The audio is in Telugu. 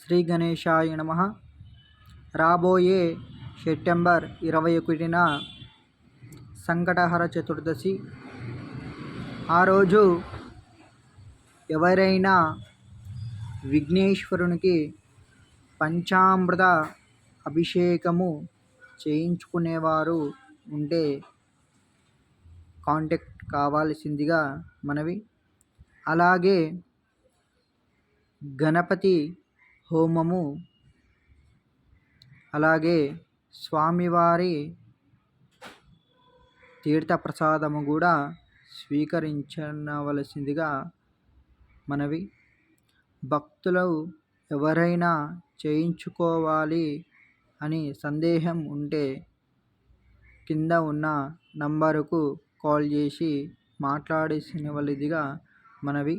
శ్రీ గణేశాయ నమః. రాబోయే సెప్టెంబర్ 21న సంకటహర చతుర్దశి. ఆ రోజు ఎవరైనా విఘ్నేశ్వరునికి పంచామృత అభిషేకము చేయించుకునేవారు ఉంటే కాంటాక్ట్ కావాల్సిందిగా మనవి. అలాగే గణపతి హోమము, అలాగే స్వామివారి తీర్థప్రసాదము కూడా స్వీకరించవలసిందిగా మనవి. భక్తులు ఎవరైనా చేయించుకోవాలి అని సందేహం ఉంటే కింద ఉన్న నంబరుకు కాల్ చేసి మాట్లాడాల్సినదిగా మనవి.